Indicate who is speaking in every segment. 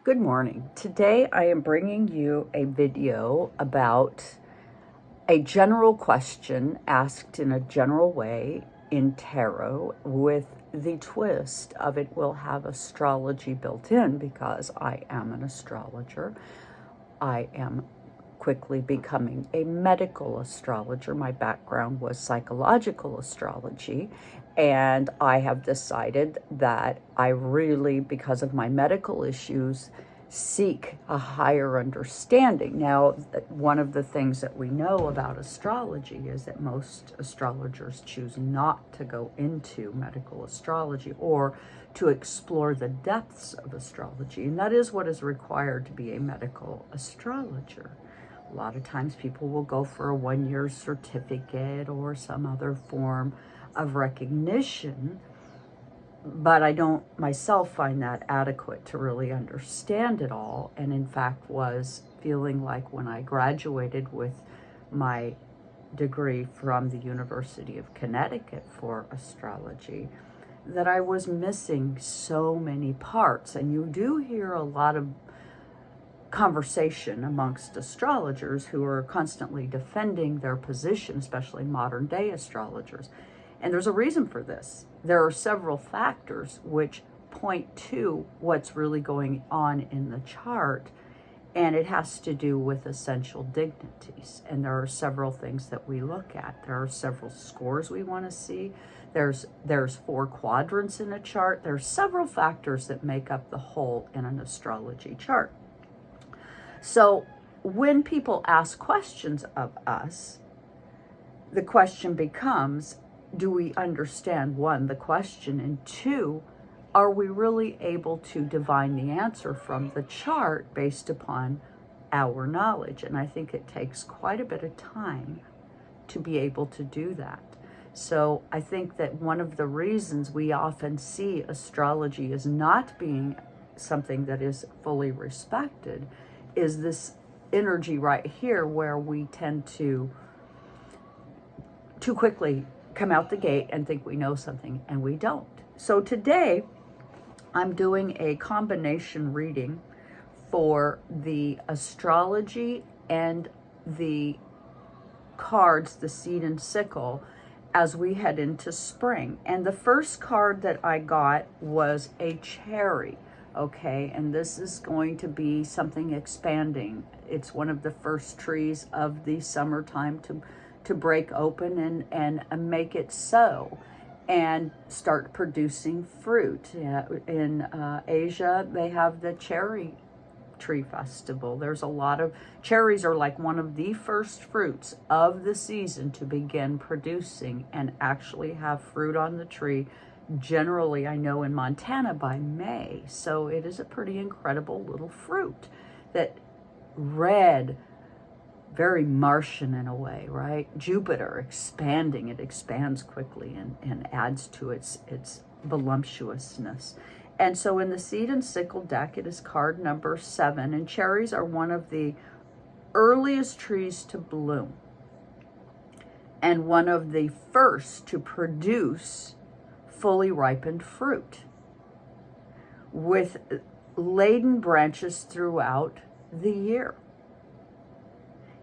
Speaker 1: Good morning. Today I am bringing you a video about a general question asked in a general way in tarot, with the twist of it will have astrology built in because I am an astrologer. I am quickly becoming a medical astrologer. My background was psychological astrology, and I have decided that I really, because of my medical issues, seek a higher understanding. Now, one of the things that we know about astrology is that most astrologers choose not to go into medical astrology or to explore the depths of astrology, and that is what is required to be a medical astrologer. A lot of times people will go for a one-year certificate or some other form of recognition, but I don't myself find that adequate to really understand it all. And in fact was feeling like when I graduated with my degree from the University of Connecticut for astrology, that I was missing so many parts. And you do hear a lot of conversation amongst astrologers who are constantly defending their position, especially modern day astrologers. And there's a reason for this. There are several factors which point to what's really going on in the chart, and it has to do with essential dignities. And there are several things that we look at. There are several scores we want to see. There's 4 quadrants in a chart. There's several factors that make up the whole in an astrology chart. So when people ask questions of us, the question becomes, do we understand, 1, the question, and 2, are we really able to divine the answer from the chart based upon our knowledge? And I think it takes quite a bit of time to be able to do that. So I think that one of the reasons we often see astrology as not being something that is fully respected is this energy right here, where we tend to too quickly come out the gate and think we know something, and we don't. So today I'm doing a combination reading for the astrology and the cards, the seed and sickle, as we head into spring. And the first card that I got was a cherry. Okay, and this is going to be something expanding. It's one of the first trees of the summertime to break open and make it sow and start producing fruit. In Asia, they have the cherry tree festival. There's a lot of cherries are like one of the first fruits of the season to begin producing and actually have fruit on the tree. Generally, I know in Montana by May. So it is a pretty incredible little fruit that red, very Martian in a way, right? Jupiter expanding, it expands quickly and adds to its voluptuousness. And so in the seed and sickle deck, it is card number 7, and cherries are one of the earliest trees to bloom and one of the first to produce fully ripened fruit with laden branches throughout the year.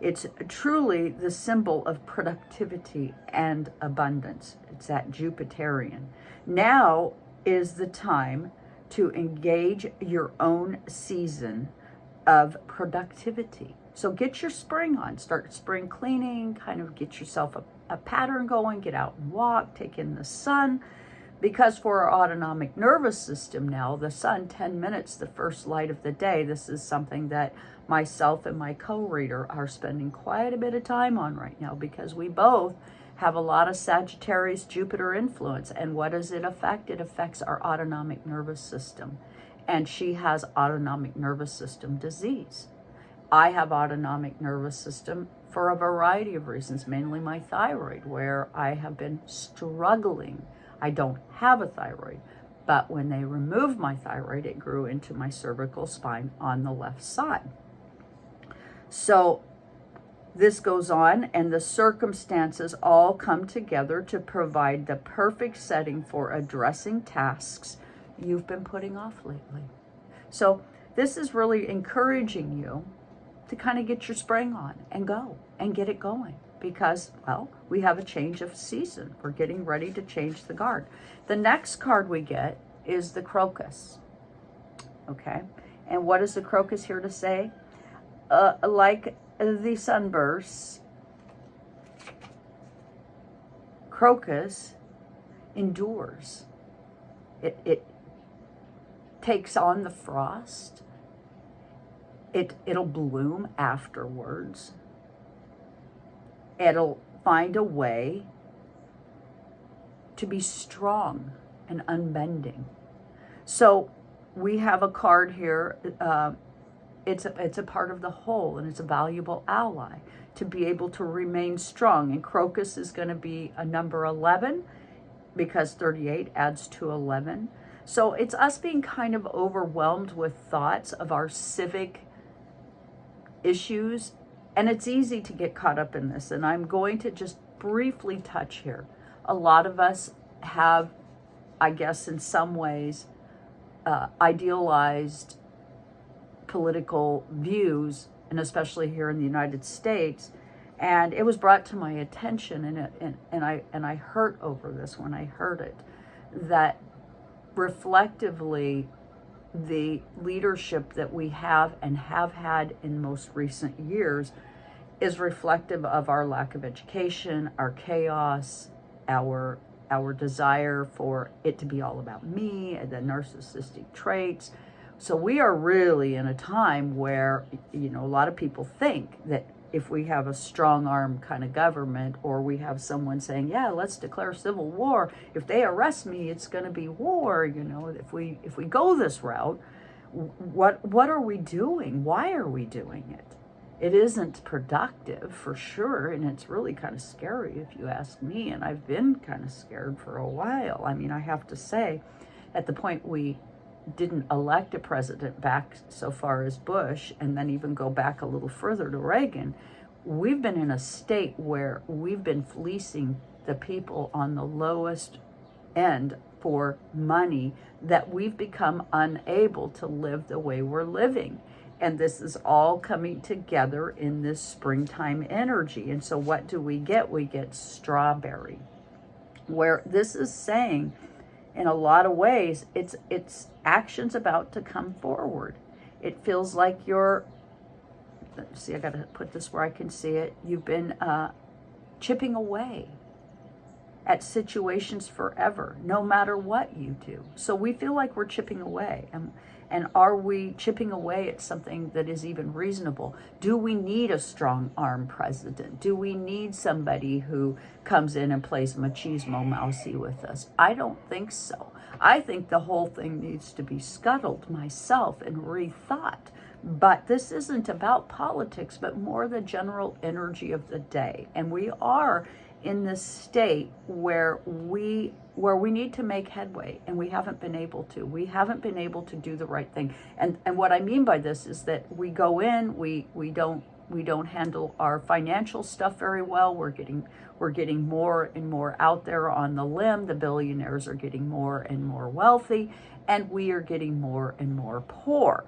Speaker 1: It's truly the symbol of productivity and abundance. It's that Jupiterian. Now is the time to engage your own season of productivity. So get your spring on, start spring cleaning, kind of get yourself a pattern going, get out and walk, take in the sun. Because for our autonomic nervous system now, the sun, 10 minutes, the first light of the day, this is something that myself and my co-reader are spending quite a bit of time on right now, because we both have a lot of Sagittarius Jupiter influence. And what does it affect? It affects our autonomic nervous system. And she has autonomic nervous system disease. I have autonomic nervous system for a variety of reasons, mainly my thyroid, where I have been struggling. I don't have a thyroid, but when they removed my thyroid, it grew into my cervical spine on the left side. So this goes on, and the circumstances all come together to provide the perfect setting for addressing tasks you've been putting off lately. So this is really encouraging you to kind of get your spring on and go and get it going, because, well, we have a change of season. We're getting ready to change the guard. The next card we get is the crocus. Okay. And what is the crocus here to say? Like the sunbursts, crocus endures. It takes on the frost. It'll bloom afterwards. It'll find a way to be strong and unbending. So we have a card here. It's a part of the whole, and it's a valuable ally to be able to remain strong. And crocus is going to be a number 11, because 38 adds to 11. So it's us being kind of overwhelmed with thoughts of our civic issues, and it's easy to get caught up in this. And I'm going to just briefly touch here. A lot of us have, I guess, in some ways, idealized political views, and especially here in the United States. And it was brought to my attention, and I hurt over this when I heard it, that reflectively, the leadership that we have and have had in most recent years is reflective of our lack of education, our chaos, our desire for it to be all about me, and the narcissistic traits. So we are really in a time where, a lot of people think that if we have a strong arm kind of government, or we have someone saying, yeah, let's declare civil war. If they arrest me, it's going to be war. If we go this route, what are we doing? Why are we doing it? It isn't productive for sure. And it's really kind of scary if you ask me. And I've been kind of scared for a while. I mean, I have to say, at the point we didn't elect a president back so far as Bush, and then even go back a little further to Reagan, we've been in a state where we've been fleecing the people on the lowest end for money, that we've become unable to live the way we're living. And this is all coming together in this springtime energy. And so what do we get? We get strawberry, where this is saying, in a lot of ways, it's action's about to come forward. It feels like you're, see, I got to put this where I can see it. You've been chipping away at situations forever, no matter what you do. So we feel like we're chipping away. And are we chipping away at something that is even reasonable? Do we need a strong arm president? Do we need somebody who comes in and plays machismo mousy with us? I don't think so. I think the whole thing needs to be scuttled myself and rethought. But this isn't about politics, but more the general energy of the day. And we are in this state where we need to make headway, and we haven't been able to. We haven't been able to do the right thing. And what I mean by this is that we go in, we don't handle our financial stuff very well. We're getting more and more out there on the limb. The billionaires are getting more and more wealthy, and we are getting more and more poor.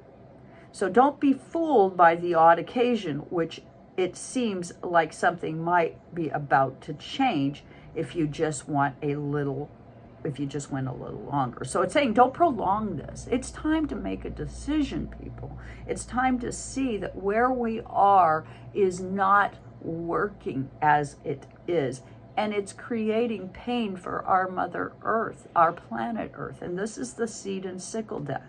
Speaker 1: So don't be fooled by the odd occasion, which it seems like something might be about to change if you just went a little longer. So it's saying, don't prolong this. It's time to make a decision, people. It's time to see that where we are is not working as it is. And it's creating pain for our Mother Earth, our planet Earth. And this is the seed and sickle death.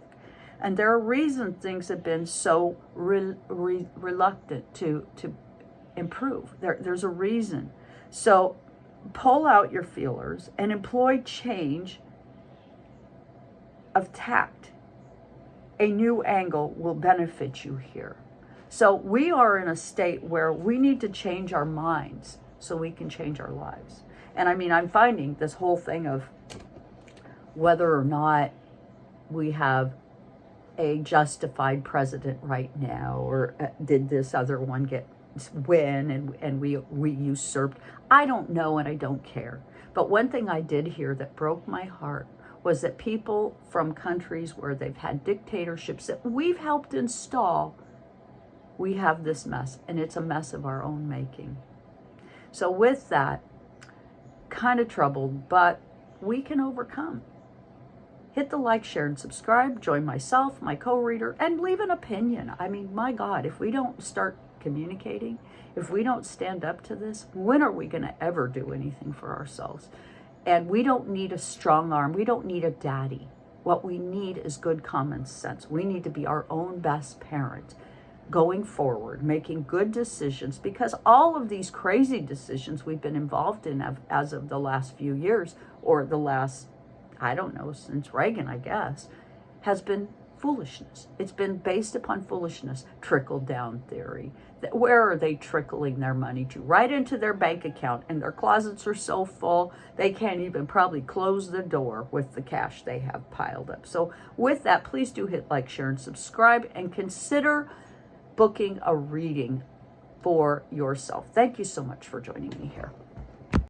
Speaker 1: And there are reasons things have been so reluctant to improve. There's a reason. So pull out your feelers and employ change of tact. A new angle will benefit you here. So we are in a state where we need to change our minds so we can change our lives. And I mean, I'm finding this whole thing of whether or not we have a justified president right now, or did this other one win and we usurped. I don't know, and I don't care. But one thing I did hear that broke my heart was that people from countries where they've had dictatorships that we've helped install, we have this mess, and it's a mess of our own making. So with that, kind of troubled, but we can overcome. Hit the like, share, and subscribe. Join myself, my co-reader, and leave an opinion. I mean, my God, if we don't start communicating, if we don't stand up to this, when are we going to ever do anything for ourselves? And we don't need a strong arm. We don't need a daddy. What we need is good common sense. We need to be our own best parent going forward, making good decisions, because all of these crazy decisions we've been involved in as of the last few years, or the last, I don't know, since Reagan, I guess, has been foolishness. It's been based upon foolishness, trickle-down theory. Where are they trickling their money to? Right into their bank account, and their closets are so full, they can't even probably close the door with the cash they have piled up. So with that, please do hit like, share, and subscribe, and consider booking a reading for yourself. Thank you so much for joining me here.